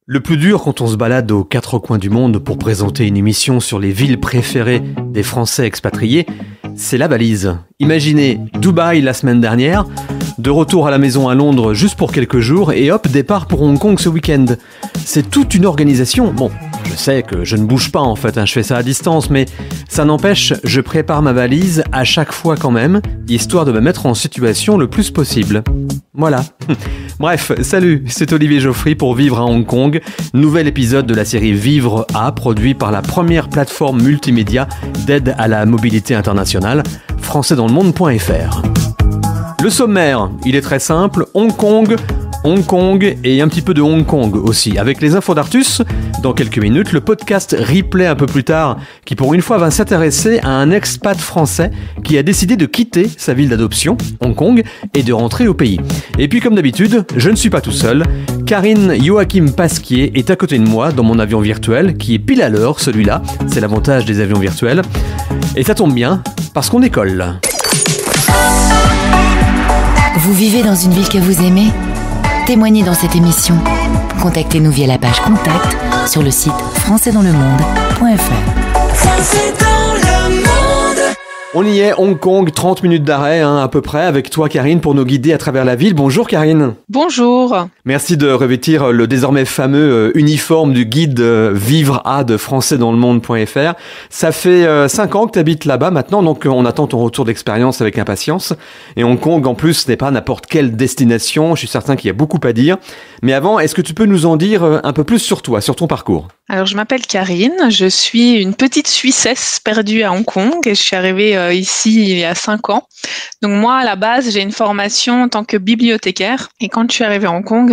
Le plus dur quand on se balade aux quatre coins du monde pour présenter une émission sur les villes préférées des Français expatriés, c'est la valise. Imaginez Dubaï la semaine dernière, de retour à la maison à Londres juste pour quelques jours et hop, départ pour Hong Kong ce week-end. C'est toute une organisation. Bon, je sais que je ne bouge pas en fait, je fais ça à distance, mais ça n'empêche, je prépare ma valise à chaque fois quand même, histoire de me mettre en situation le plus possible. Voilà. Bref, salut, c'est Olivier Geoffry pour Vivre à Hong Kong, nouvel épisode de la série Vivre à, produit par la première plateforme multimédia d'aide à la mobilité internationale, françaisdanslemonde.fr. Le sommaire, il est très simple, Hong Kong et un petit peu de Hong Kong aussi. Avec les infos d'Artus, dans quelques minutes, le podcast Replay un peu plus tard, qui pour une fois va s'intéresser à un expat français qui a décidé de quitter sa ville d'adoption, Hong Kong, et de rentrer au pays. Et puis comme d'habitude, je ne suis pas tout seul. Karine Joachim Pasquier est à côté de moi dans mon avion virtuel, qui est pile à l'heure, celui-là. C'est l'avantage des avions virtuels. Et ça tombe bien, parce qu'on décolle. Vous vivez dans une ville que vous aimez ? Témoignez dans cette émission. Contactez-nous via la page Contact sur le site françaisdanslemonde.fr. On y est, Hong Kong, 30 minutes d'arrêt à peu près, avec toi Karine pour nous guider à travers la ville. Bonjour Karine. Bonjour. Merci de revêtir le désormais fameux uniforme du guide Vivre à de françaisdanslemonde.fr. Ça fait 5 ans que tu habites là-bas maintenant, donc on attend ton retour d'expérience avec impatience. Et Hong Kong en plus, ce n'est pas n'importe quelle destination, je suis certain qu'il y a beaucoup à dire. Mais avant, est-ce que tu peux nous en dire un peu plus sur toi, sur ton parcours ? Alors je m'appelle Karine, je suis une petite Suissesse perdue à Hong Kong et je suis arrivée ici il y a 5 ans. Donc moi à la base j'ai une formation en tant que bibliothécaire et quand je suis arrivée à Hong Kong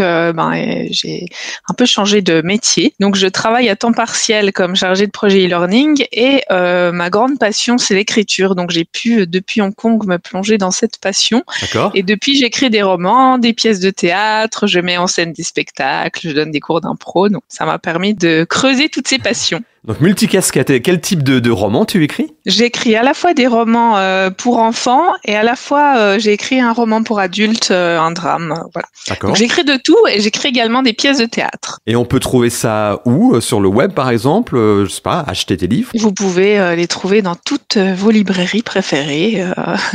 j'ai un peu changé de métier. Donc je travaille à temps partiel comme chargée de projet e-learning et ma grande passion c'est l'écriture. Donc j'ai pu depuis Hong Kong me plonger dans cette passion. D'accord. Et depuis j'écris des romans, des pièces de théâtre, je mets en scène des spectacles, je donne des cours d'impro. Donc ça m'a permis de creuser toutes ces passions. Donc multicasquette, quel type de roman tu écris ? J'écris à la fois des romans pour enfants et à la fois j'ai écrit un roman pour adultes, un drame, voilà. D'accord. Donc j'écris de tout et j'écris également des pièces de théâtre. Et on peut trouver ça où ? Sur le web par exemple ? Je sais pas, acheter tes livres ? Vous pouvez les trouver dans toutes vos librairies préférées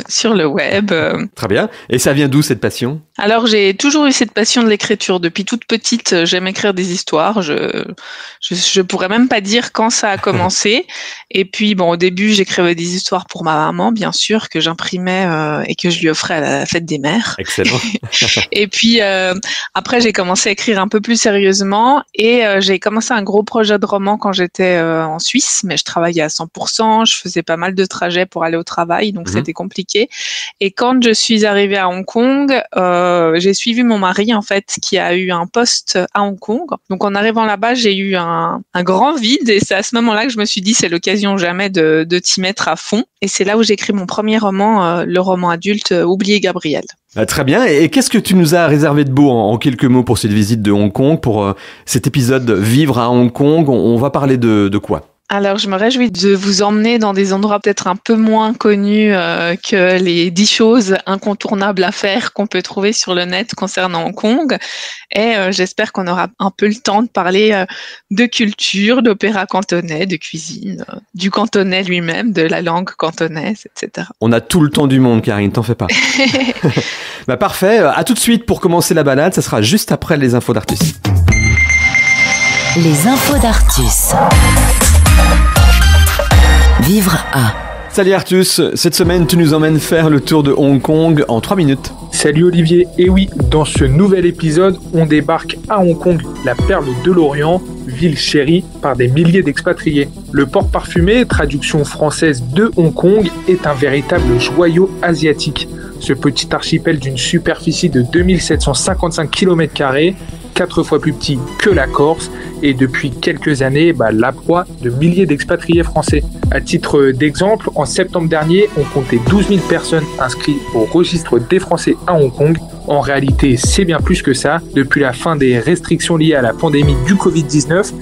sur le web. Très bien. Et ça vient d'où cette passion ? Alors j'ai toujours eu cette passion de l'écriture depuis toute petite. J'aime écrire des histoires. Je pourrais même pas dire quand ça a commencé. Et puis bon, au début j'écrivais des histoires pour ma maman, bien sûr, que j'imprimais et que je lui offrais à la fête des mères. Excellent. Et puis après j'ai commencé à écrire un peu plus sérieusement et j'ai commencé un gros projet de roman quand j'étais en Suisse, mais je travaillais à 100%, je faisais pas mal de trajets pour aller au travail, donc c'était compliqué. Et quand je suis arrivée à Hong Kong, j'ai suivi mon mari en fait qui a eu un poste à Hong Kong. Donc en arrivant là-bas, j'ai eu un grand vide et c'est à ce moment-là que je me suis dit c'est l'occasion jamais de t'y mettre à fond. Et c'est là où j'ai écrit mon premier roman, le roman adulte Oublier Gabriel. Très bien. Et qu'est-ce que tu nous as réservé de beau en quelques mots pour cette visite de Hong Kong, pour cet épisode Vivre à Hong Kong ? On va parler de quoi ? Alors, je me réjouis de vous emmener dans des endroits peut-être un peu moins connus que les 10 choses incontournables à faire qu'on peut trouver sur le net concernant Hong Kong. Et j'espère qu'on aura un peu le temps de parler de culture, d'opéra cantonais, de cuisine, du cantonais lui-même, de la langue cantonaise, etc. On a tout le temps du monde, Karine, t'en fais pas. Parfait. À tout de suite pour commencer la balade. Ça sera juste après les infos d'Artus. Les infos d'Artus. Vivre à. Salut Artus, cette semaine tu nous emmènes faire le tour de Hong Kong en 3 minutes. Salut Olivier, et oui, dans ce nouvel épisode, on débarque à Hong Kong, la perle de l'Orient, ville chérie par des milliers d'expatriés. Le port parfumé, traduction française de Hong Kong, est un véritable joyau asiatique. Ce petit archipel d'une superficie de 2755 km², 4 fois plus petit que la Corse, et depuis quelques années, la proie de milliers d'expatriés français. À titre d'exemple, en septembre dernier, on comptait 12 000 personnes inscrites au registre des Français à Hong Kong. En réalité, c'est bien plus que ça. Depuis la fin des restrictions liées à la pandémie du Covid-19,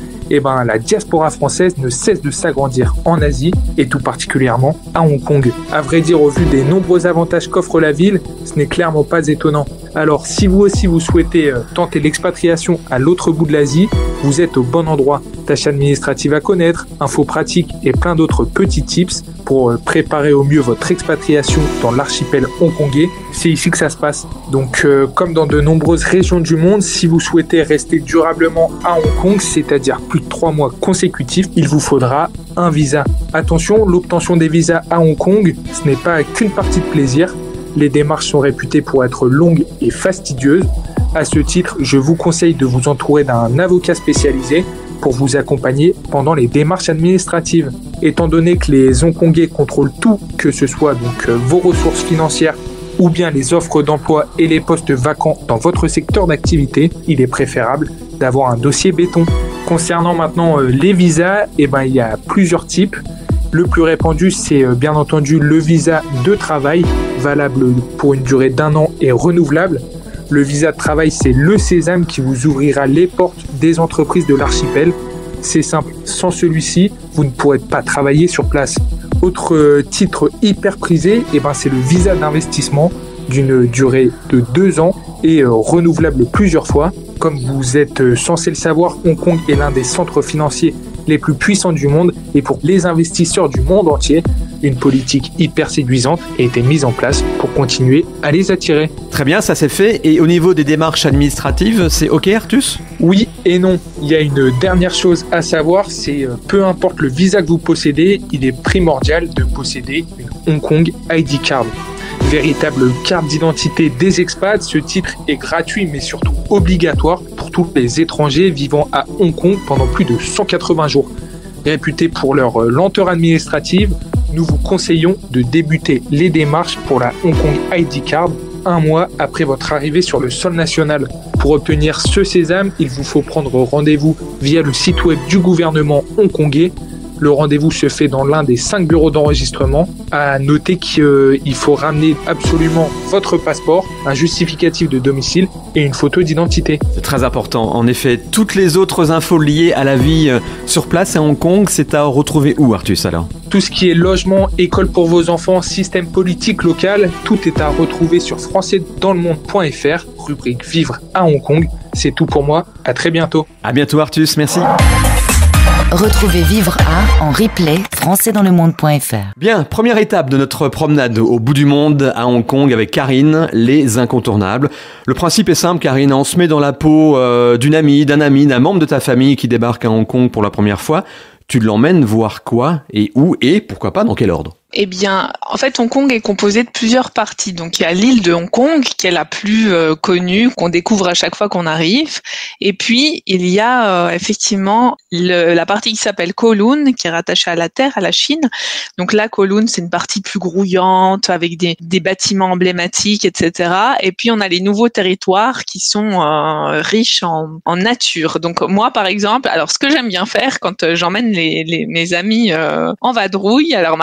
la diaspora française ne cesse de s'agrandir en Asie et tout particulièrement à Hong Kong. À vrai dire, au vu des nombreux avantages qu'offre la ville, ce n'est clairement pas étonnant. Alors si vous aussi vous souhaitez tenter l'expatriation à l'autre bout de l'Asie, vous êtes au bon endroit. Tâches administratives à connaître, infos pratiques et plein d'autres petits tips pour préparer au mieux votre expatriation dans l'archipel hongkongais. C'est ici que ça se passe. Donc comme dans de nombreuses régions du monde, si vous souhaitez rester durablement à Hong Kong, c'est-à-dire plus de 3 mois consécutifs, il vous faudra un visa. Attention, l'obtention des visas à Hong Kong, ce n'est pas qu'une partie de plaisir. Les démarches sont réputées pour être longues et fastidieuses. À ce titre, je vous conseille de vous entourer d'un avocat spécialisé pour vous accompagner pendant les démarches administratives. Étant donné que les Hongkongais contrôlent tout, que ce soit donc vos ressources financières ou bien les offres d'emploi et les postes vacants dans votre secteur d'activité, il est préférable d'avoir un dossier béton. Concernant maintenant les visas, il y a plusieurs types. Le plus répandu, c'est bien entendu le visa de travail, valable pour une durée d'1 an et renouvelable. Le visa de travail, c'est le sésame qui vous ouvrira les portes des entreprises de l'archipel. C'est simple, sans celui-ci, vous ne pourrez pas travailler sur place. Autre titre hyper prisé, c'est le visa d'investissement d'une durée de 2 ans et renouvelable plusieurs fois. Comme vous êtes censé le savoir, Hong Kong est l'un des centres financiers les plus puissants du monde et pour les investisseurs du monde entier, une politique hyper séduisante a été mise en place pour continuer à les attirer. Très bien, ça c'est fait. Et au niveau des démarches administratives, c'est OK, Artus ? Oui et non. Il y a une dernière chose à savoir, c'est peu importe le visa que vous possédez, il est primordial de posséder une Hong Kong ID Card. Véritable carte d'identité des expats, ce titre est gratuit mais surtout obligatoire pour tous les étrangers vivant à Hong Kong pendant plus de 180 jours. Réputés pour leur lenteur administrative, nous vous conseillons de débuter les démarches pour la Hong Kong ID Card 1 mois après votre arrivée sur le sol national. Pour obtenir ce sésame, il vous faut prendre rendez-vous via le site web du gouvernement hongkongais. Le rendez-vous se fait dans l'un des 5 bureaux d'enregistrement. À noter qu'il faut ramener absolument votre passeport, un justificatif de domicile et une photo d'identité. C'est très important. En effet, toutes les autres infos liées à la vie sur place à Hong Kong, c'est à retrouver où, Artus, alors ? Tout ce qui est logement, école pour vos enfants, système politique local, tout est à retrouver sur françaisdanslemonde.fr, rubrique Vivre à Hong Kong. C'est tout pour moi. À très bientôt. À bientôt, Artus. Merci. Retrouvez Vivre à en replay françaisdanslemonde.fr. Bien, première étape de notre promenade au bout du monde à Hong Kong avec Karine, les incontournables. Le principe est simple, Karine, on se met dans la peau d'une amie, d'un ami, d'un membre de ta famille qui débarque à Hong Kong pour la première fois. Tu l'emmènes voir quoi et où et pourquoi pas dans quel ordre ? Eh bien, en fait, Hong Kong est composé de plusieurs parties. Donc, il y a l'île de Hong Kong, qui est la plus connue, qu'on découvre à chaque fois qu'on arrive. Et puis, il y a effectivement la partie qui s'appelle Kowloon, qui est rattachée à la terre, à la Chine. Donc là, Kowloon, c'est une partie plus grouillante, avec des bâtiments emblématiques, etc. Et puis, on a les nouveaux territoires qui sont riches en nature. Donc, moi, par exemple, alors ce que j'aime bien faire quand j'emmène mes amis en vadrouille, alors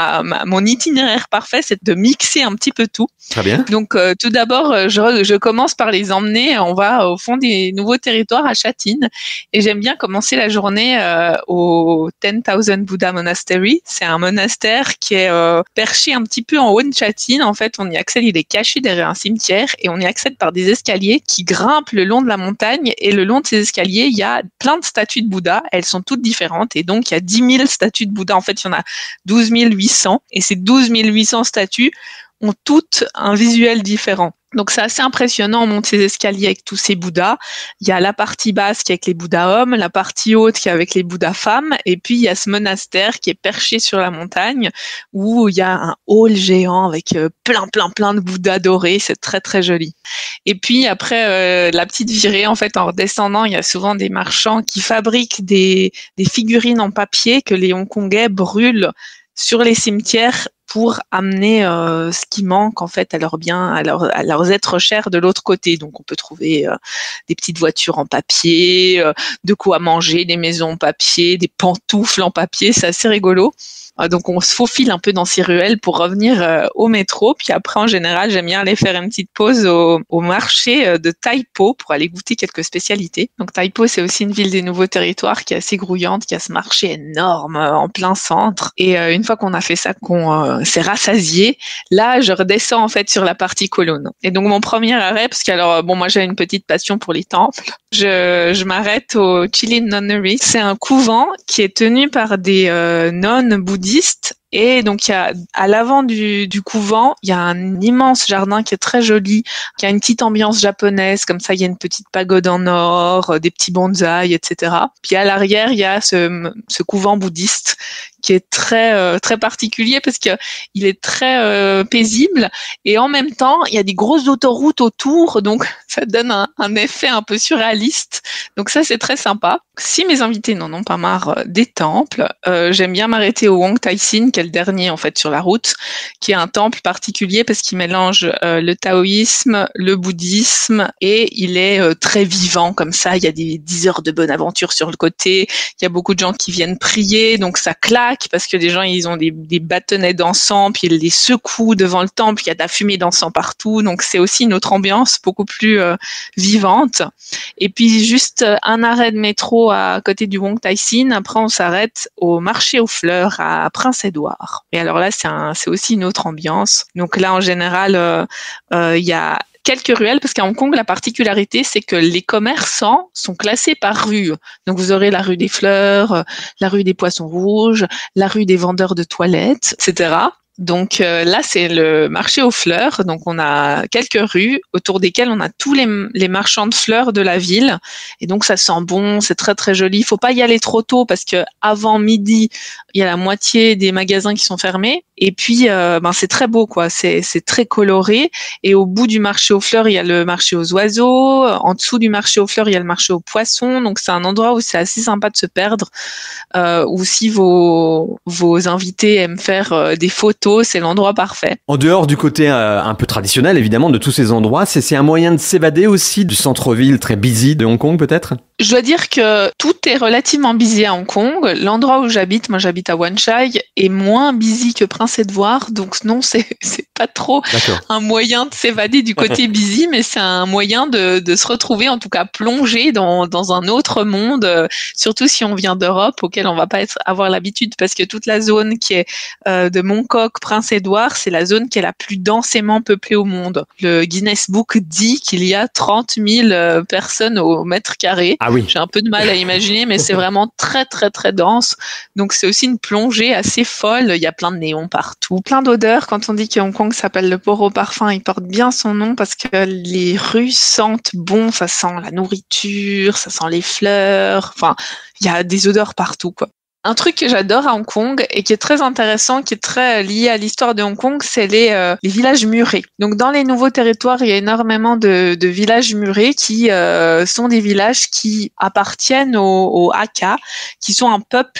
mon itinéraire parfait, c'est de mixer un petit peu tout. Très bien. Donc, tout d'abord, je commence par les emmener. On va au fond des nouveaux territoires à Sha Tin. Et j'aime bien commencer la journée au 10,000 Buddha Monastery. C'est un monastère qui est perché un petit peu en haut de Sha Tin. En fait, on y accède, il est caché derrière un cimetière. Et on y accède par des escaliers qui grimpent le long de la montagne. Et le long de ces escaliers, il y a plein de statues de Bouddha. Elles sont toutes différentes. Et donc, il y a 10 000 statues de Bouddha. En fait, il y en a 12 800. Et ces 12 800 statues ont toutes un visuel différent. Donc c'est assez impressionnant, on monte ces escaliers avec tous ces Bouddhas. Il y a la partie basse qui est avec les Bouddhas hommes, la partie haute qui est avec les Bouddhas femmes, et puis il y a ce monastère qui est perché sur la montagne où il y a un hall géant avec plein de Bouddhas dorés, c'est très très joli. Et puis après la petite virée, en fait en redescendant, il y a souvent des marchands qui fabriquent des figurines en papier que les Hongkongais brûlent sur les cimetières pour amener ce qui manque en fait à leurs biens, à leurs êtres chers de l'autre côté. Donc on peut trouver des petites voitures en papier, de quoi manger, des maisons en papier, des pantoufles en papier, c'est assez rigolo. Donc on se faufile un peu dans ces ruelles pour revenir au métro. Puis après, en général, j'aime bien aller faire une petite pause au marché de Tai Po pour aller goûter quelques spécialités. Donc Tai Po, c'est aussi une ville des Nouveaux Territoires qui est assez grouillante, qui a ce marché énorme en plein centre. Et une fois qu'on a fait ça, qu'on s'est rassasié, là, je redescends en fait sur la partie Cologne. Et donc mon premier arrêt, parce qu'alors moi j'ai une petite passion pour les temples, je m'arrête au Chilin Nunnery. C'est un couvent qui est tenu par des nonnes bouddhistes. Et donc, il y a, à l'avant du couvent, il y a un immense jardin qui est très joli, qui a une petite ambiance japonaise, comme ça, il y a une petite pagode en or, des petits bonsaïs, etc. Puis à l'arrière, il y a ce couvent bouddhiste qui est très particulier parce que il est très paisible et en même temps, il y a des grosses autoroutes autour, donc ça donne un effet un peu surréaliste. Donc ça, c'est très sympa. Si mes invités n'en ont pas marre des temples, j'aime bien m'arrêter au Wong Tai Sin, qui est le dernier en fait sur la route, qui est un temple particulier parce qu'il mélange le taoïsme, le bouddhisme et il est très vivant comme ça. Il y a des 10 heures de bonne aventure sur le côté. Il y a beaucoup de gens qui viennent prier, donc ça claque parce que des gens ils ont des bâtonnets d'encens puis ils les secouent devant le temple. Il y a de la fumée d'encens partout, donc c'est aussi une autre ambiance beaucoup plus vivante. Et puis juste un arrêt de métro à côté du Wong Tai Sin. Après, on s'arrête au marché aux fleurs à Prince-Édouard. Et alors là, c'est aussi une autre ambiance. Donc là, en général, il y a quelques ruelles, parce qu'à Hong Kong, la particularité, c'est que les commerçants sont classés par rue. Donc, vous aurez la rue des fleurs, la rue des poissons rouges, la rue des vendeurs de toilettes, etc. Donc là, c'est le marché aux fleurs. Donc on a quelques rues autour desquelles on a tous les marchands de fleurs de la ville. Et donc ça sent bon, c'est très très joli. Il faut pas y aller trop tôt parce que avant midi, il y a la moitié des magasins qui sont fermés. Et puis c'est très beau quoi. C'est très coloré. Et au bout du marché aux fleurs, il y a le marché aux oiseaux. En dessous du marché aux fleurs, il y a le marché aux poissons. Donc c'est un endroit où c'est assez sympa de se perdre. Ou si vos invités aiment faire des photos, c'est l'endroit parfait. En dehors du côté un peu traditionnel, évidemment, de tous ces endroits, c'est un moyen de s'évader aussi du centre-ville très busy de Hong Kong, peut-être ? Je dois dire que tout est relativement busy à Hong Kong. L'endroit où j'habite, moi j'habite à Wan Chai, est moins busy que Prince-Édouard. Donc non, c'est pas trop un moyen de s'évader du côté busy, mais c'est un moyen de se retrouver, en tout cas plongé dans un autre monde, surtout si on vient d'Europe, auquel on va pas avoir l'habitude, parce que toute la zone qui est de Mongkok, Prince-Édouard, c'est la zone qui est la plus densément peuplée au monde. Le Guinness Book dit qu'il y a 30 000 personnes au mètre carré. Ah oui. J'ai un peu de mal à imaginer, mais c'est vraiment très, très, très dense. Donc, c'est aussi une plongée assez folle. Il y a plein de néons partout, plein d'odeurs. Quand on dit que Hong Kong s'appelle le port au parfum, il porte bien son nom parce que les rues sentent bon. Ça sent la nourriture, ça sent les fleurs. Enfin, il y a des odeurs partout, quoi. Un truc que j'adore à Hong Kong et qui est très intéressant, qui est très lié à l'histoire de Hong Kong, c'est les villages murés. Donc dans les nouveaux territoires, il y a énormément de villages murés qui sont des villages qui appartiennent aux Hakka, qui sont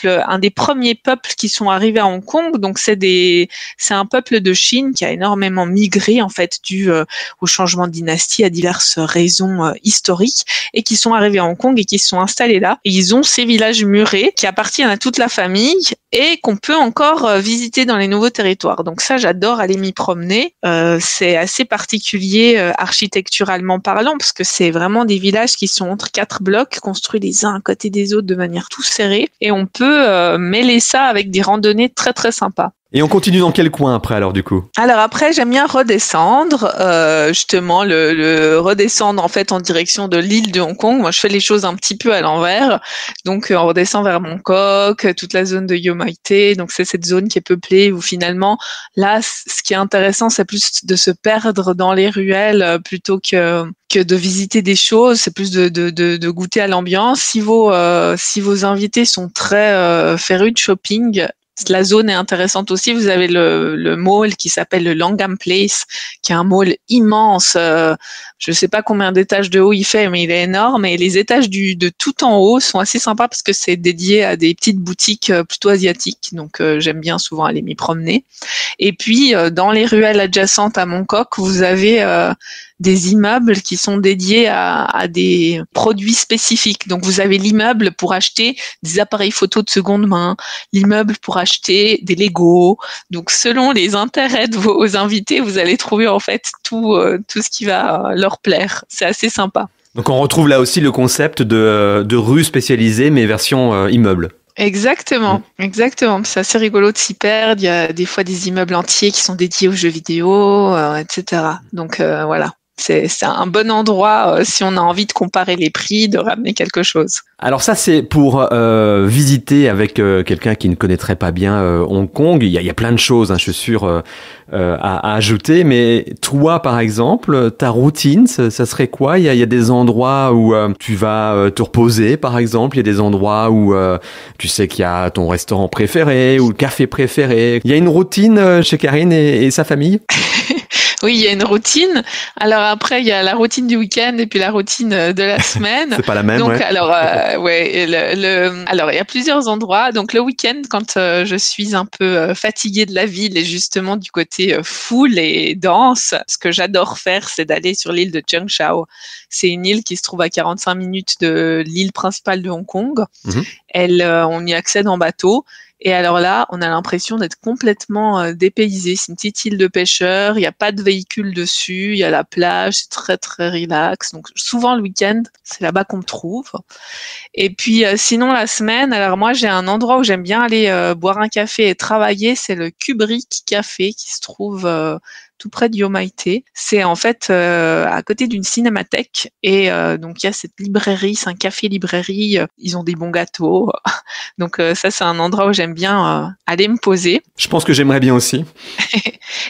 un des premiers peuples qui sont arrivés à Hong Kong. Donc c'est un peuple de Chine qui a énormément migré en fait dû au changement de dynastie, à diverses raisons historiques, et qui sont arrivés à Hong Kong et qui se sont installés là. Et ils ont ces villages murés qui appartiennent à toute la famille et qu'on peut encore visiter dans les nouveaux territoires. Donc ça, j'adore aller m'y promener. C'est assez particulier architecturalement parlant parce que c'est vraiment des villages qui sont entre 4 blocs construits les uns à côté des autres de manière tout serrée et on peut mêler ça avec des randonnées très très sympas. Et on continue dans quel coin après alors du coup ? Alors après j'aime bien redescendre, justement le redescendre en fait en direction de l'île de Hong Kong. Moi je fais les choses un petit peu à l'envers, donc on redescend vers Mongkok, toute la zone de Yau Ma Tei. Donc c'est cette zone qui est peuplée où finalement là ce qui est intéressant c'est plus de se perdre dans les ruelles plutôt que de visiter des choses, c'est plus de goûter à l'ambiance. Si vos invités sont très férus de shopping, la zone est intéressante aussi. Vous avez le mall qui s'appelle le Langham Place, qui est un mall immense. Je sais pas combien d'étages de haut il fait, mais il est énorme. Et les étages de tout en haut sont assez sympas parce que c'est dédié à des petites boutiques plutôt asiatiques. Donc j'aime bien souvent aller m'y promener. Et puis dans les ruelles adjacentes à Mongkok, vous avez des immeubles qui sont dédiés à des produits spécifiques. Donc, vous avez l'immeuble pour acheter des appareils photo de seconde main, l'immeuble pour acheter des Lego. Donc, selon les intérêts de vos invités, vous allez trouver en fait tout ce qui va leur plaire. C'est assez sympa. Donc, on retrouve là aussi le concept de rue spécialisée, mais version immeuble. Exactement. C'est assez rigolo de s'y perdre. Il y a des fois des immeubles entiers qui sont dédiés aux jeux vidéo, etc. Donc voilà, c'est un bon endroit si on a envie de comparer les prix, de ramener quelque chose. Alors ça, c'est pour visiter avec quelqu'un qui ne connaîtrait pas bien Hong Kong. Il y a plein de choses, hein, je suis sûr, à ajouter. Mais toi, par exemple, ta routine, ça serait quoi ? Il y a des endroits où tu vas te reposer, par exemple. Il y a des endroits où tu sais qu'il y a ton restaurant préféré ou le café préféré. Il y a une routine chez Karine et sa famille ? Oui, il y a une routine. Alors après, il y a la routine du week-end et puis la routine de la semaine. C'est pas la même, donc, ouais. Alors, alors, il y a plusieurs endroits. Donc, le week-end, quand je suis un peu fatiguée de la ville et justement du côté foule et danse, ce que j'adore faire, c'est d'aller sur l'île de Cheung Chau. C'est une île qui se trouve à 45 minutes de l'île principale de Hong Kong. On y accède en bateau. Et alors là, on a l'impression d'être complètement dépaysé. C'est une petite île de pêcheurs, il n'y a pas de véhicule dessus, il y a la plage, c'est très très relax. Donc souvent le week-end, c'est là-bas qu'on me trouve. Et puis sinon la semaine, alors moi j'ai un endroit où j'aime bien aller boire un café et travailler, c'est le Kubrick Café qui se trouve tout près de Yomaite. C'est en fait à côté d'une cinémathèque et donc il y a cette librairie, c'est un café-librairie, ils ont des bons gâteaux. Donc ça c'est un endroit où j'aime bien aller me poser. Je pense que j'aimerais bien aussi.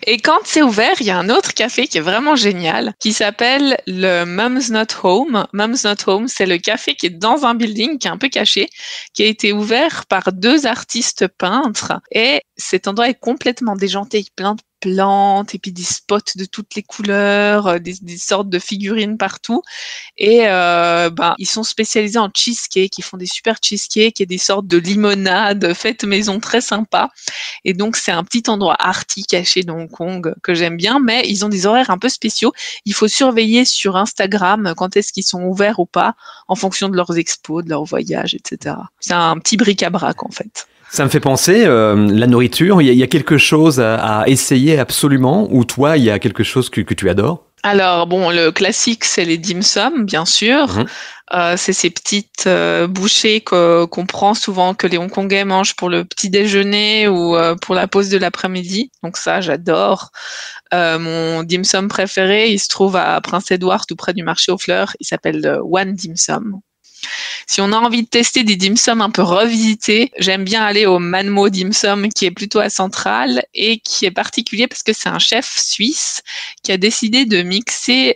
Et quand c'est ouvert, il y a un autre café qui est vraiment génial, qui s'appelle le Mum's Not Home. Mum's Not Home, c'est le café qui est dans un building, qui est un peu caché, qui a été ouvert par 2 artistes peintres. Et cet endroit est complètement déjanté, avec plein de plantes et puis des spots de toutes les couleurs, des sortes de figurines partout. Et ils sont spécialisés en cheesecake, ils font des super cheesecakes et des sortes de limonades faites maison très sympas. Et donc c'est un petit endroit arty caché de Hong Kong que j'aime bien, mais ils ont des horaires un peu spéciaux. Il faut surveiller sur Instagram quand est-ce qu'ils sont ouverts ou pas, en fonction de leurs expos, de leurs voyages, etc. C'est un petit bric-à-brac en fait. Ça me fait penser, la nourriture, il y a quelque chose à essayer absolument, ou toi, il y a quelque chose que tu adores ? Alors, bon, le classique, c'est les dim sum, bien sûr. C'est ces petites bouchées qu'on prend souvent, que les Hongkongais mangent pour le petit déjeuner ou pour la pause de l'après-midi. Donc ça, j'adore. Mon dim sum préféré, il se trouve à Prince Édouard, tout près du marché aux fleurs. Il s'appelle le One Dim Sum. Si on a envie de tester des dim sum un peu revisités, j'aime bien aller au Manmo Dim Sum qui est plutôt à Centrale et qui est particulier parce que c'est un chef suisse qui a décidé de mixer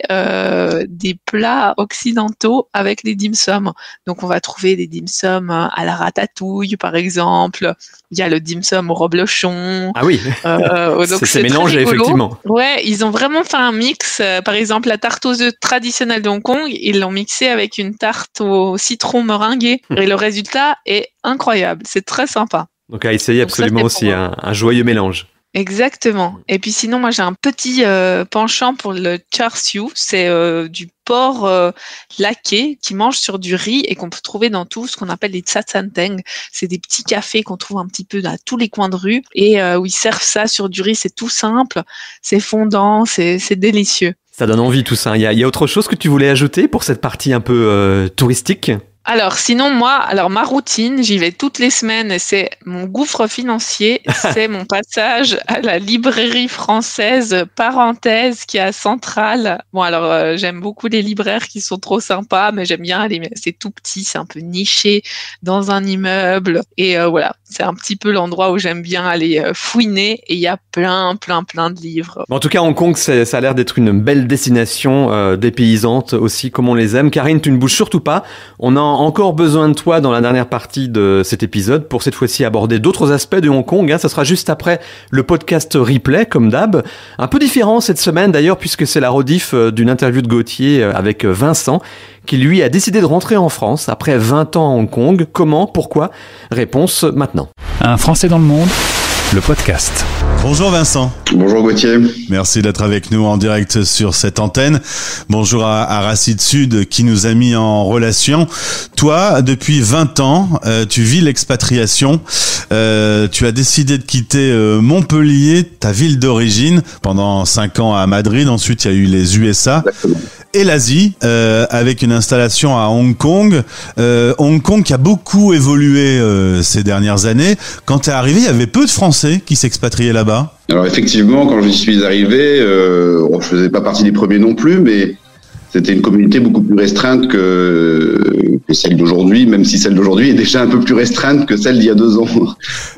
des plats occidentaux avec les dim sum. Donc on va trouver des dim sum à la ratatouille par exemple. Il y a le dim sum au reblochon. Ah oui, donc c'est mélangé effectivement. Ouais, ils ont vraiment fait un mix. Par exemple, la tarte aux œufs traditionnelle de Hong Kong, ils l'ont mixée avec une tarte au citron meringué. Et le résultat est incroyable. C'est très sympa. Donc à essayer absolument aussi un joyeux mélange. Exactement. Et puis sinon, moi j'ai un petit penchant pour le char siu. C'est du porc laqué qui mange sur du riz et qu'on peut trouver dans tout ce qu'on appelle les tsatsanteng. C'est des petits cafés qu'on trouve un petit peu à tous les coins de rue et où ils servent ça sur du riz. C'est tout simple, c'est fondant, c'est délicieux. Ça donne envie tout ça. Il y a autre chose que tu voulais ajouter pour cette partie un peu touristique ? Alors sinon ma routine, j'y vais toutes les semaines et c'est mon gouffre financier, c'est mon passage à la librairie française Parenthèse qui est à Centrale. Bon alors j'aime beaucoup les libraires qui sont trop sympas, mais j'aime bien aller, c'est tout petit, c'est un peu niché dans un immeuble et voilà, c'est un petit peu l'endroit où j'aime bien aller fouiner et il y a plein de livres. En tout cas, Hong Kong, ça a l'air d'être une belle destination dépaysante aussi comme on les aime. Karine, tu ne bouges surtout pas. On a encore besoin de toi dans la dernière partie de cet épisode pour cette fois-ci aborder d'autres aspects de Hong Kong. Ça sera juste après le podcast replay, comme d'hab. Un peu différent cette semaine d'ailleurs, puisque c'est la rediff d'une interview de Gauthier avec Vincent, qui lui a décidé de rentrer en France après 20 ans à Hong Kong. Comment ? Pourquoi ? Réponse maintenant. Un Français dans le monde, le podcast. Bonjour Vincent. Bonjour Gauthier. Merci d'être avec nous en direct sur cette antenne. Bonjour à Racine Sud qui nous a mis en relation. Toi, depuis 20 ans, tu vis l'expatriation. Tu as décidé de quitter Montpellier, ta ville d'origine, pendant 5 ans à Madrid. Ensuite, il y a eu les USA. Exactement. Et l'Asie, avec une installation à Hong Kong. Hong Kong qui a beaucoup évolué ces dernières années. Quand tu es arrivé, il y avait peu de Français qui s'expatriaient là-bas. Alors effectivement, quand je suis arrivé, je faisais pas partie des premiers non plus, mais c'était une communauté beaucoup plus restreinte que celle d'aujourd'hui, même si celle d'aujourd'hui est déjà un peu plus restreinte que celle d'il y a 2 ans.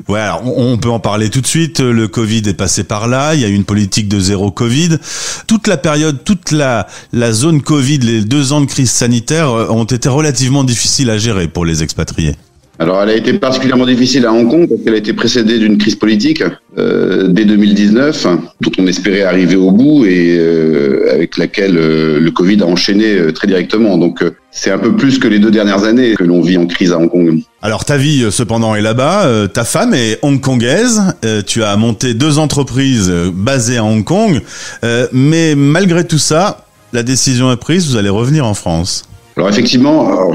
Ouais, alors on peut en parler tout de suite. Le Covid est passé par là. Il y a eu une politique de zéro Covid. Toute la période, toute la zone Covid, les 2 ans de crise sanitaire ont été relativement difficiles à gérer pour les expatriés. Alors, elle a été particulièrement difficile à Hong Kong parce qu'elle a été précédée d'une crise politique dès 2019, dont on espérait arriver au bout et avec laquelle le Covid a enchaîné très directement. Donc, c'est un peu plus que les 2 dernières années que l'on vit en crise à Hong Kong. Alors, ta vie, cependant, est là-bas. Ta femme est hongkongaise. Tu as monté 2 entreprises basées à Hong Kong. Mais malgré tout ça, la décision est prise. Vous allez revenir en France. Alors, effectivement...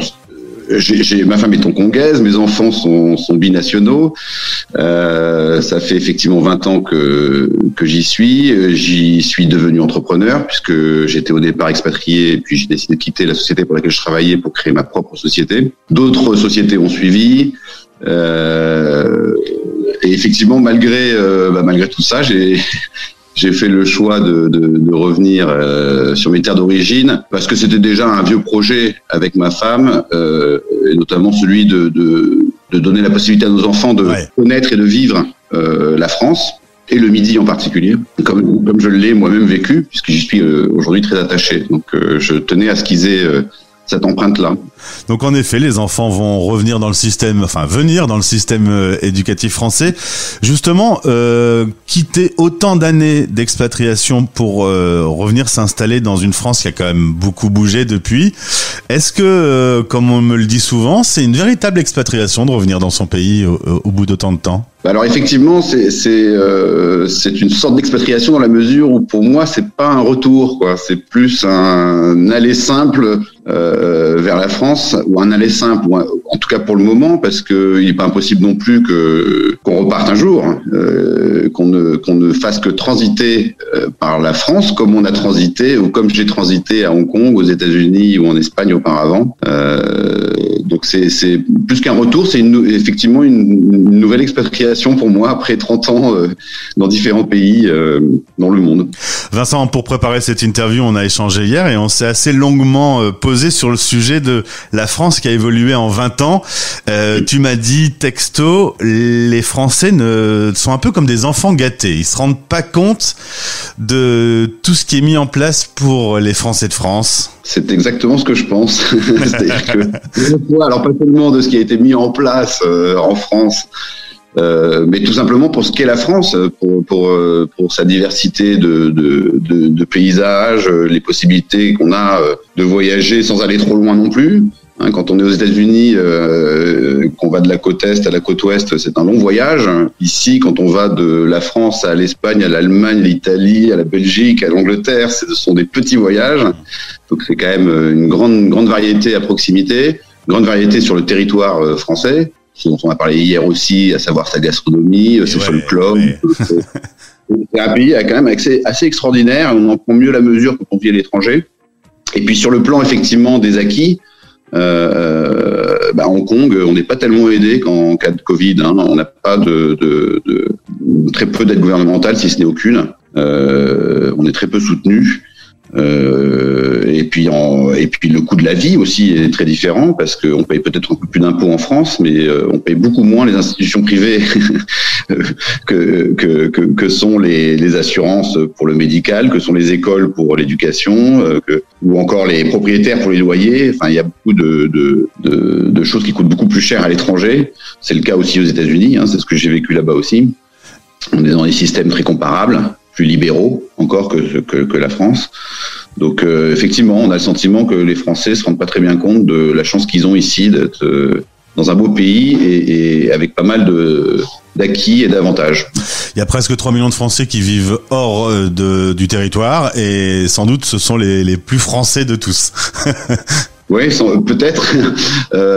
ma femme est hongkongaise, mes enfants sont binationaux. Ça fait effectivement 20 ans que j'y suis. J'y suis devenu entrepreneur puisque j'étais au départ expatrié et puis j'ai décidé de quitter la société pour laquelle je travaillais pour créer ma propre société. D'autres sociétés ont suivi. Et effectivement, malgré tout ça, j'ai fait le choix de revenir sur mes terres d'origine parce que c'était déjà un vieux projet avec ma femme, et notamment celui de donner la possibilité à nos enfants de connaître et de vivre la France et le Midi en particulier, comme je l'ai moi-même vécu, puisque j'y suis aujourd'hui très attaché. Donc je tenais à ce qu'ils aient cette empreinte-là. Donc en effet, les enfants vont venir dans le système éducatif français. Justement, quitter autant d'années d'expatriation pour revenir s'installer dans une France qui a quand même beaucoup bougé depuis. Est-ce que, comme on me le dit souvent, c'est une véritable expatriation de revenir dans son pays au bout d'autant de temps ? Alors effectivement, c'est une sorte d'expatriation dans la mesure où pour moi c'est pas un retour, quoi. C'est plus un aller simple vers la France, ou un aller simple, ou en tout cas pour le moment, parce que il est pas impossible non plus qu'on reparte un jour, qu'on ne fasse que transiter par la France comme on a transité ou comme j'ai transité à Hong Kong, aux États-Unis ou en Espagne auparavant. Donc c'est plus qu'un retour, c'est effectivement une nouvelle expatriation pour moi après 30 ans dans différents pays dans le monde. Vincent, pour préparer cette interview, on a échangé hier et on s'est assez longuement posé sur le sujet de la France qui a évolué en 20 ans. Tu m'as dit texto, les Français sont un peu comme des enfants gâtés. Ils se rendent pas compte de tout ce qui est mis en place pour les Français de France. C'est exactement ce que je pense. C'est-à-dire que, alors pas seulement de ce qui a été mis en place en France, mais tout simplement pour ce qu'est la France, pour sa diversité de paysages, les possibilités qu'on a de voyager sans aller trop loin non plus. Quand on est aux États-Unis, qu'on va de la côte est à la côte ouest, c'est un long voyage. Ici, quand on va de la France à l'Espagne, à l'Allemagne, l'Italie, à la Belgique, à l'Angleterre, ce sont des petits voyages. Donc c'est quand même une grande variété à proximité, grande variété sur le territoire français, dont on a parlé hier aussi, à savoir sa gastronomie, ses folklore. C'est un pays quand même assez extraordinaire. On en prend mieux la mesure quand on vit à l'étranger. Et puis sur le plan effectivement des acquis, Hong Kong, on n'est pas tellement aidé qu'en cas de Covid. On n'a pas très peu d'aide gouvernementale, si ce n'est aucune. On est très peu soutenu. Et puis le coût de la vie aussi est très différent parce qu'on paye peut-être un peu plus d'impôts en France, mais on paye beaucoup moins les institutions privées que sont les assurances pour le médical, que sont les écoles pour l'éducation, ou encore les propriétaires pour les loyers. Enfin, il y a beaucoup de choses qui coûtent beaucoup plus cher à l'étranger. C'est le cas aussi aux États-Unis. C'est ce que j'ai vécu là-bas aussi. On est dans des systèmes très comparables, plus libéraux encore que la France. Donc effectivement, on a le sentiment que les Français se rendent pas très bien compte de la chance qu'ils ont ici d'être dans un beau pays et avec pas mal d'acquis et d'avantages. Il y a presque 3 millions de Français qui vivent hors du territoire et sans doute ce sont les plus français de tous. Oui, peut-être.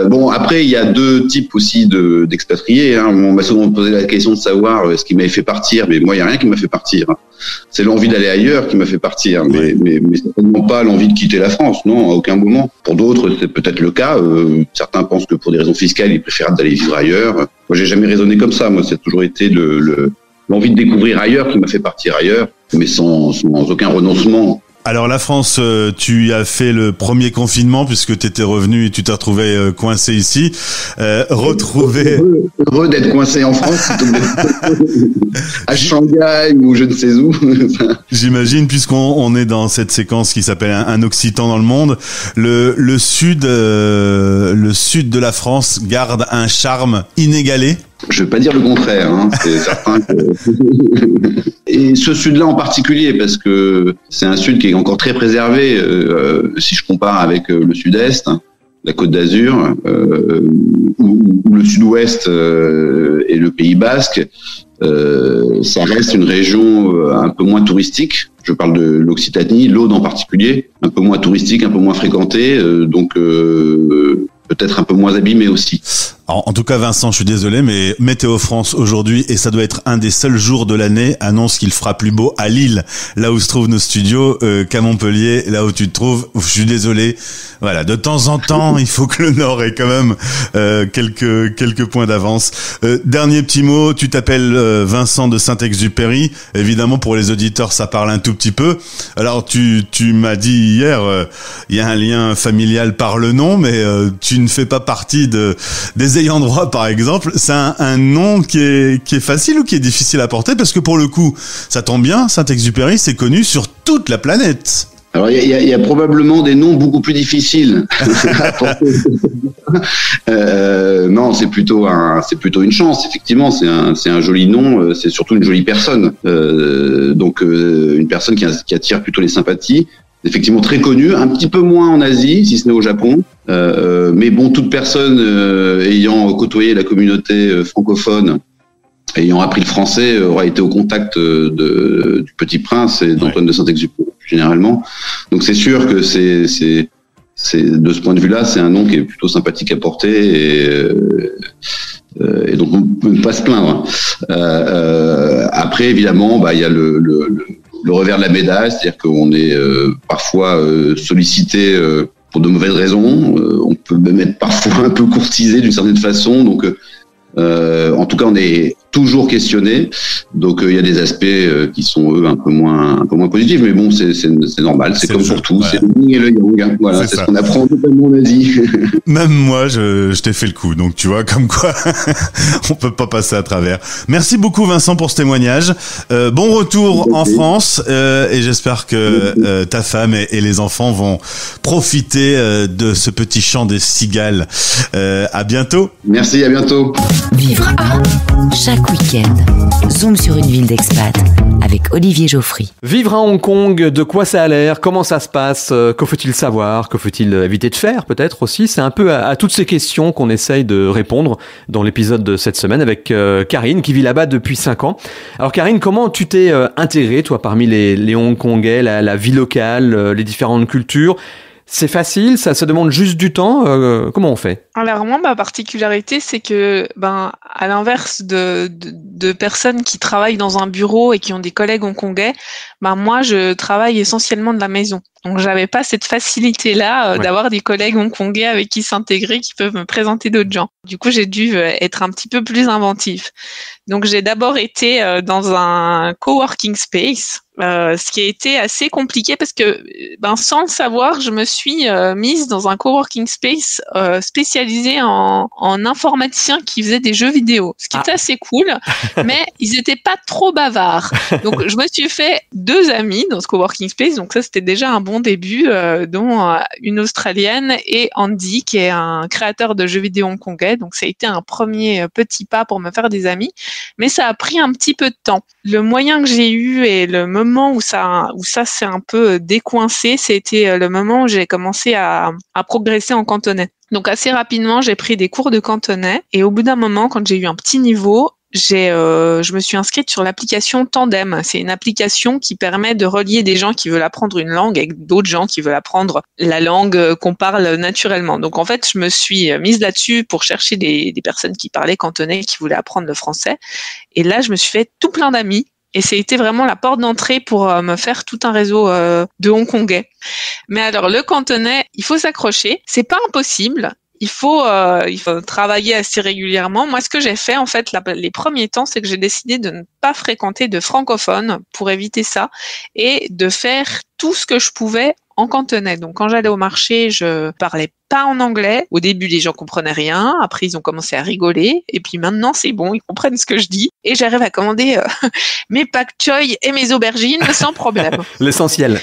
Bon, après, il y a deux types aussi d'expatriés. Hein. On m'a souvent posé la question de savoir ce qui m'avait fait partir, mais moi, il n'y a rien qui m'a fait partir. Hein. C'est l'envie d'aller ailleurs qui m'a fait partir, mais certainement pas l'envie de quitter la France, non, à aucun moment. Pour d'autres, c'est peut-être le cas. Certains pensent que pour des raisons fiscales, il est préférable d'aller vivre ailleurs. Moi, j'ai jamais raisonné comme ça. Moi, c'est toujours été l'envie de découvrir ailleurs qui m'a fait partir ailleurs, mais sans aucun renoncement. Alors la France, tu as fait le premier confinement puisque tu étais revenu et tu t'es retrouvé coincé ici. Heureux d'être coincé en France plutôt que à Shanghai ou je ne sais où. J'imagine, puisqu'on est dans cette séquence qui s'appelle un occitan dans le monde, le sud de la France garde un charme inégalé. Je ne vais pas dire le contraire, hein. C'est certain que... Et ce sud-là en particulier, parce que c'est un sud qui est encore très préservé, si je compare avec le sud-est, hein, la Côte d'Azur, ou le sud-ouest et le Pays Basque, ça reste une région un peu moins touristique. Je parle de l'Occitanie, l'Aude en particulier, un peu moins touristique, un peu moins fréquentée, donc peut-être un peu moins abîmée aussi. En tout cas, Vincent, je suis désolé, mais Météo France aujourd'hui, et ça doit être un des seuls jours de l'année, annonce qu'il fera plus beau à Lille, là où se trouvent nos studios, qu'à Montpellier, là où tu te trouves. Je suis désolé. Voilà, de temps en temps, il faut que le Nord ait quand même quelques points d'avance. Dernier petit mot, tu t'appelles Vincent de Saint-Exupéry. Évidemment, pour les auditeurs, ça parle un tout petit peu. Alors, tu m'as dit hier, il y a un lien familial par le nom, mais tu ne fais pas partie des ayants droit, par exemple. C'est un nom qui est facile ou qui est difficile à porter, parce que pour le coup, ça tombe bien, Saint-Exupéry, c'est connu sur toute la planète. Alors il y a probablement des noms beaucoup plus difficiles à porter. Non, c'est plutôt une chance. Effectivement, c'est un joli nom. C'est surtout une jolie personne. Donc une personne qui attire plutôt les sympathies. Effectivement très connu, un petit peu moins en Asie, si ce n'est au Japon. Mais bon, toute personne ayant côtoyé la communauté francophone, ayant appris le français, aura été au contact du Petit Prince et d'Antoine de Saint-Exupéry généralement. Donc c'est sûr que c'est de ce point de vue-là, c'est un nom qui est plutôt sympathique à porter et donc on peut pas se plaindre. Après, évidemment, il y a le revers de la médaille, c'est-à-dire qu'on est parfois sollicité pour de mauvaises raisons. On peut même être parfois un peu courtisé d'une certaine façon. Donc, en tout cas, on est toujours questionné. Donc, il y a des aspects qui sont eux un peu moins positifs. Mais bon, c'est normal. C'est comme pour tout. Ouais. C'est le yin et le yang. Voilà, c'est ce qu'on apprend notamment en Asie. Même moi, je t'ai fait le coup. Donc, tu vois, comme quoi, on peut pas passer à travers. Merci beaucoup, Vincent, pour ce témoignage. Bon retour en France, et j'espère que ta femme et les enfants vont profiter de ce petit chant des cigales. À bientôt. Merci, à bientôt. Vivre à chaque week-end. Zoom sur une ville d'expat avec Olivier Geoffry. Vivre à Hong Kong, de quoi ça a l'air? Comment ça se passe? Que faut-il savoir? Que faut-il éviter de faire peut-être aussi? C'est un peu à toutes ces questions qu'on essaye de répondre dans l'épisode de cette semaine avec Karine qui vit là-bas depuis 5 ans. Alors Karine, comment tu t'es intégrée toi parmi les Hongkongais, la vie locale, les différentes cultures? C'est facile, ça demande juste du temps. Comment on fait? Alors moi, ma particularité, c'est que, à l'inverse de personnes qui travaillent dans un bureau et qui ont des collègues hongkongais, moi, je travaille essentiellement de la maison. Donc, j'avais pas cette facilité-là d'avoir des collègues hongkongais avec qui s'intégrer, qui peuvent me présenter d'autres gens. Du coup, j'ai dû être un petit peu plus inventif. Donc, j'ai d'abord été dans un coworking space, ce qui a été assez compliqué parce que, sans le savoir, je me suis mise dans un coworking space spécialisé en informaticiens qui faisaient des jeux vidéo, ce qui était assez cool, mais ils étaient pas trop bavards. Donc, je me suis fait 2 amis dans ce coworking space, donc ça, c'était déjà un bon début, dont une Australienne et Andy, qui est un créateur de jeux vidéo hongkongais. Donc, ça a été un premier petit pas pour me faire des amis, mais ça a pris un petit peu de temps. Le moyen que j'ai eu et le moment où ça s'est un peu décoincé, c'était le moment où j'ai commencé à progresser en cantonais. Donc assez rapidement, j'ai pris des cours de cantonais et au bout d'un moment, quand j'ai eu un petit niveau, je me suis inscrite sur l'application Tandem. C'est une application qui permet de relier des gens qui veulent apprendre une langue avec d'autres gens qui veulent apprendre la langue qu'on parle naturellement. Donc en fait, je me suis mise là-dessus pour chercher des personnes qui parlaient cantonais, qui voulaient apprendre le français. Et là, je me suis fait tout plein d'amis. Et c'était vraiment la porte d'entrée pour me faire tout un réseau de Hongkongais. Mais alors, le cantonais, il faut s'accrocher. C'est pas impossible. Il faut travailler assez régulièrement. Moi, ce que j'ai fait, en fait, les premiers temps, c'est que j'ai décidé de ne pas fréquenter de francophones pour éviter ça et de faire tout ce que je pouvais en cantonais. Donc, quand j'allais au marché, je parlais pas en anglais. Au début, les gens comprenaient rien. Après, ils ont commencé à rigoler. Et puis maintenant, c'est bon, ils comprennent ce que je dis. Et j'arrive à commander mes pak choy et mes aubergines sans problème. L'essentiel.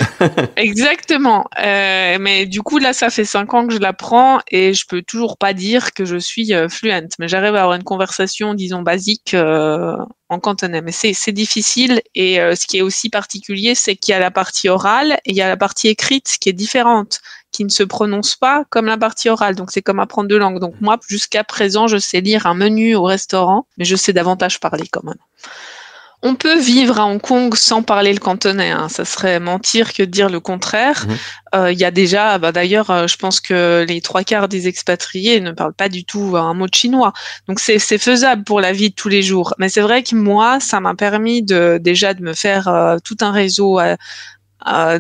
Exactement. Mais du coup, là, ça fait 5 ans que je l'apprends et je peux toujours pas dire que je suis fluente. Mais j'arrive à avoir une conversation, disons, basique en cantonais. Mais c'est difficile. Et ce qui est aussi particulier, c'est qu'il y a la partie orale et il y a la partie écrite qui est différente, qui ne se prononce pas comme la partie orale. Donc, c'est comme apprendre 2 langues. Donc, moi, jusqu'à présent, je sais lire un menu au restaurant, mais je sais davantage parler quand même. On peut vivre à Hong Kong sans parler le cantonais, hein. Ça serait mentir que de dire le contraire. Il y a déjà, d'ailleurs, je pense que les 3/4 des expatriés ne parlent pas du tout un mot de chinois. Donc c'est faisable pour la vie de tous les jours. Mais c'est vrai que moi, ça m'a permis déjà de me faire tout un réseau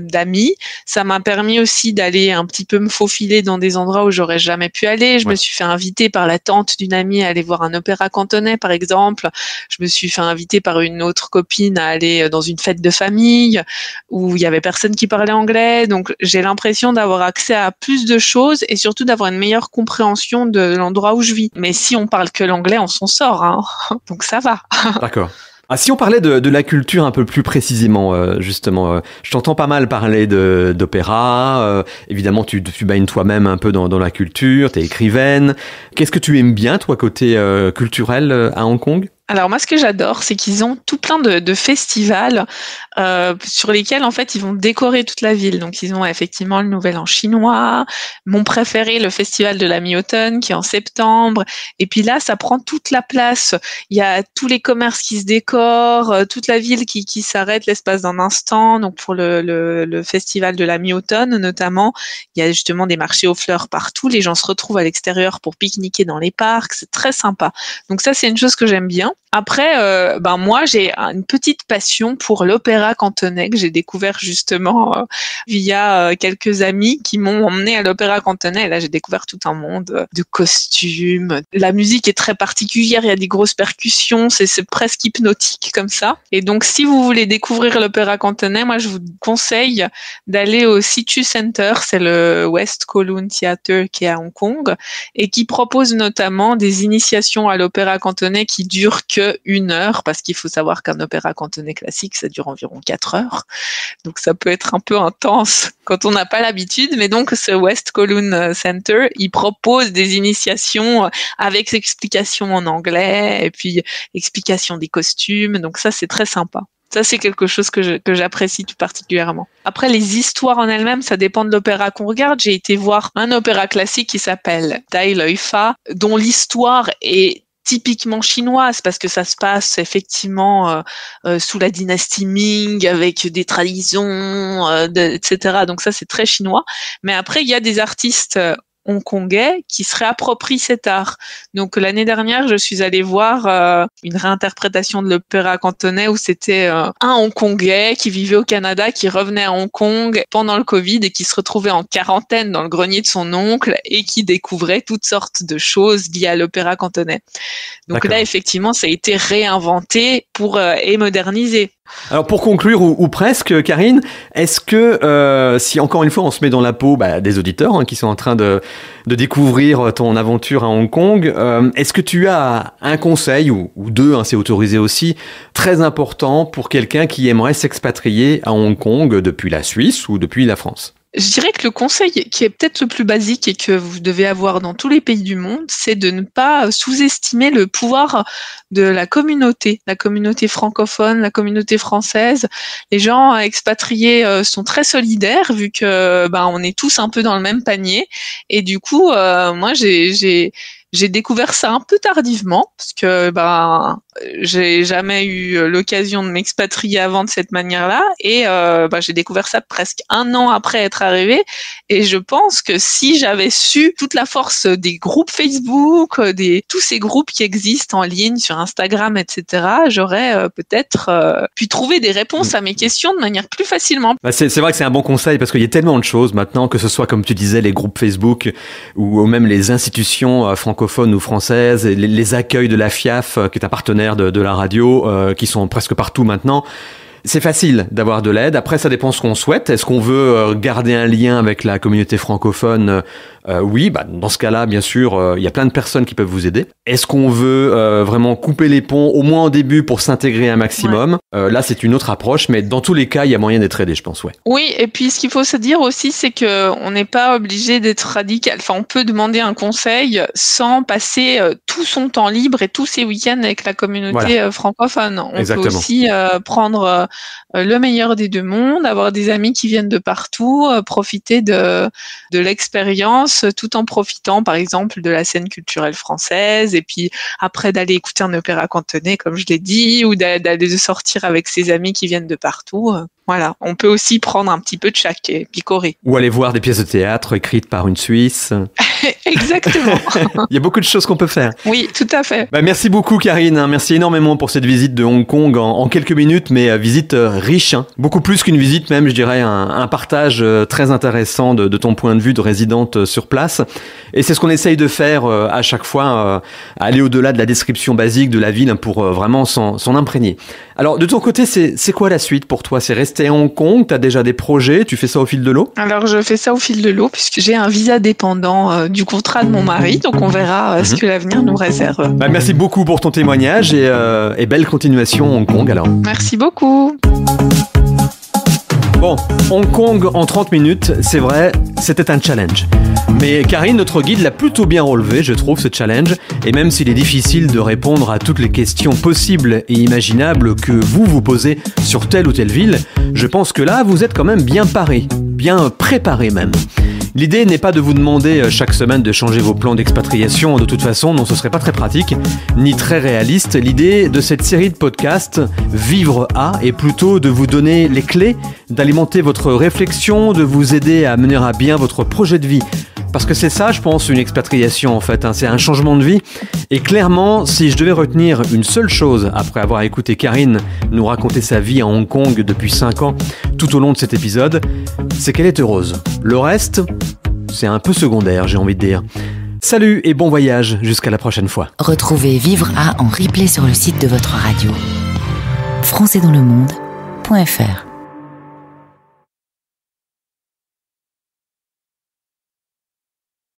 d'amis. Ça m'a permis aussi d'aller un petit peu me faufiler dans des endroits où j'aurais jamais pu aller. Je me suis fait inviter par la tante d'une amie à aller voir un opéra cantonais, par exemple. Je me suis fait inviter par une autre copine à aller dans une fête de famille où il y avait personne qui parlait anglais. Donc, j'ai l'impression d'avoir accès à plus de choses et surtout d'avoir une meilleure compréhension de l'endroit où je vis. Mais si on parle que l'anglais, on s'en sort, hein. Donc, ça va. D'accord. Ah, si on parlait de la culture un peu plus précisément, justement, je t'entends pas mal parler d'opéra, évidemment tu baignes toi-même un peu dans la culture, t'es écrivaine. Qu'est-ce que tu aimes bien, toi, côté culturel à Hong Kong ? Alors moi, ce que j'adore, c'est qu'ils ont tout plein de festivals sur lesquels, en fait, ils vont décorer toute la ville. Donc, ils ont effectivement le Nouvel An chinois, mon préféré, le Festival de la Mi-Automne, qui est en septembre. Et puis là, ça prend toute la place. Il y a tous les commerces qui se décorent, toute la ville qui s'arrête l'espace d'un instant. Donc, pour le Festival de la Mi-Automne, notamment, il y a justement des marchés aux fleurs partout. Les gens se retrouvent à l'extérieur pour pique-niquer dans les parcs. C'est très sympa. Donc ça, c'est une chose que j'aime bien. Après, moi, j'ai une petite passion pour l'opéra cantonais que j'ai découvert justement via quelques amis qui m'ont emmené à l'opéra cantonais. Et là, j'ai découvert tout un monde de costumes. La musique est très particulière, il y a des grosses percussions, c'est presque hypnotique comme ça. Et donc, si vous voulez découvrir l'opéra cantonais, moi, je vous conseille d'aller au Situ Center, c'est le West Kowloon Theatre qui est à Hong Kong et qui propose notamment des initiations à l'opéra cantonais qui durent que 1 heure, parce qu'il faut savoir qu'un opéra cantonais classique, ça dure environ 4 heures. Donc, ça peut être un peu intense quand on n'a pas l'habitude. Mais donc, ce West Kowloon Center, il propose des initiations avec explications en anglais et puis explication des costumes. Donc, ça, c'est très sympa. Ça, c'est quelque chose que j'apprécie tout particulièrement. Après, les histoires en elles-mêmes, ça dépend de l'opéra qu'on regarde. J'ai été voir un opéra classique qui s'appelle Dai Loi Fa, dont l'histoire est typiquement chinoise parce que ça se passe effectivement sous la dynastie Ming avec des traditions, etc. Donc ça, c'est très chinois. Mais après, il y a des artistes hongkongais qui se réapproprient cet art. Donc l'année dernière, je suis allée voir une réinterprétation de l'opéra cantonais où c'était un Hongkongais qui vivait au Canada, qui revenait à Hong Kong pendant le Covid et qui se retrouvait en quarantaine dans le grenier de son oncle et qui découvrait toutes sortes de choses liées à l'opéra cantonais. Donc D'accord. Là, effectivement, ça a été réinventé et modernisé. Alors pour conclure, ou presque, Karine, est-ce que si encore une fois on se met dans la peau des auditeurs qui sont en train de découvrir ton aventure à Hong Kong, est-ce que tu as un conseil, ou 2, c'est autorisé aussi, très important pour quelqu'un qui aimerait s'expatrier à Hong Kong depuis la Suisse ou depuis la France ? Je dirais que le conseil qui est peut-être le plus basique et que vous devez avoir dans tous les pays du monde, c'est de ne pas sous-estimer le pouvoir de la communauté francophone, la communauté française. Les gens expatriés sont très solidaires vu que on est tous un peu dans le même panier. Et du coup, moi j'ai découvert ça un peu tardivement parce que J'ai jamais eu l'occasion de m'expatrier avant de cette manière-là, et j'ai découvert ça presque 1 an après être arrivée. Et je pense que si j'avais su toute la force des groupes Facebook, tous ces groupes qui existent en ligne sur Instagram, etc., j'aurais peut-être pu trouver des réponses à mes questions de manière plus facilement. C'est vrai que c'est un bon conseil parce qu'il y a tellement de choses maintenant, que ce soit comme tu disais les groupes Facebook ou même les institutions francophones ou françaises, les accueils de la FIAF qui est un partenaire de la radio qui sont presque partout maintenant. C'est facile d'avoir de l'aide. Après, ça dépend ce qu'on souhaite. Est-ce qu'on veut garder un lien avec la communauté francophone ? Oui, dans ce cas-là, bien sûr, il y a plein de personnes qui peuvent vous aider. Est-ce qu'on veut vraiment couper les ponts, au moins au début, pour s'intégrer un maximum ? Là, c'est une autre approche, mais dans tous les cas, il y a moyen d'être aidé, je pense, ouais. Oui, et puis ce qu'il faut se dire aussi, c'est que on n'est pas obligé d'être radical. Enfin, on peut demander un conseil sans passer tout son temps libre et tous ses week-ends avec la communauté francophone. On peut aussi prendre le meilleur des deux mondes, avoir des amis qui viennent de partout, profiter de l'expérience tout en profitant par exemple de la scène culturelle française, et puis après d'aller écouter un opéra cantonais comme je l'ai dit, ou d'aller sortir avec ses amis qui viennent de partout. Voilà, on peut aussi prendre un petit peu de chaque et picorer. Ou aller voir des pièces de théâtre écrites par une Suisse. Exactement. Il y a beaucoup de choses qu'on peut faire. Oui, tout à fait. Merci beaucoup Karine, merci énormément pour cette visite de Hong Kong en quelques minutes, mais visite riche, beaucoup plus qu'une visite même, je dirais un partage très intéressant de ton point de vue de résidente sur place. Et c'est ce qu'on essaye de faire à chaque fois, aller au-delà de la description basique de la ville pour vraiment s'en imprégner. Alors de ton côté, c'est quoi la suite pour toi ? C'est rester à Hong Kong ? Tu as déjà des projets ? Tu fais ça au fil de l'eau ? Alors je fais ça au fil de l'eau puisque j'ai un visa dépendant du contrat de mon mari, donc on verra ce que l'avenir nous réserve. Merci beaucoup pour ton témoignage et belle continuation Hong Kong alors. Merci beaucoup. Bon, Hong Kong en 30 minutes, c'est vrai, c'était un challenge. Mais Karine, notre guide, l'a plutôt bien relevé, je trouve, ce challenge. Et même s'il est difficile de répondre à toutes les questions possibles et imaginables que vous posez sur telle ou telle ville, je pense que là, vous êtes quand même bien paré, bien préparé même. L'idée n'est pas de vous demander chaque semaine de changer vos plans d'expatriation, de toute façon, non, ce serait pas très pratique, ni très réaliste. L'idée de cette série de podcasts, Vivre à, est plutôt de vous donner les clés, d'alimenter votre réflexion, de vous aider à mener à bien votre projet de vie. Parce que c'est ça, je pense, une expatriation en fait, c'est un changement de vie. Et clairement, si je devais retenir une seule chose, après avoir écouté Karine nous raconter sa vie à Hong Kong depuis 5 ans, tout au long de cet épisode, c'est qu'elle est heureuse. Le reste, c'est un peu secondaire, j'ai envie de dire. Salut et bon voyage, jusqu'à la prochaine fois. Retrouvez Vivre à en replay sur le site de votre radio. françaisdanslemonde.fr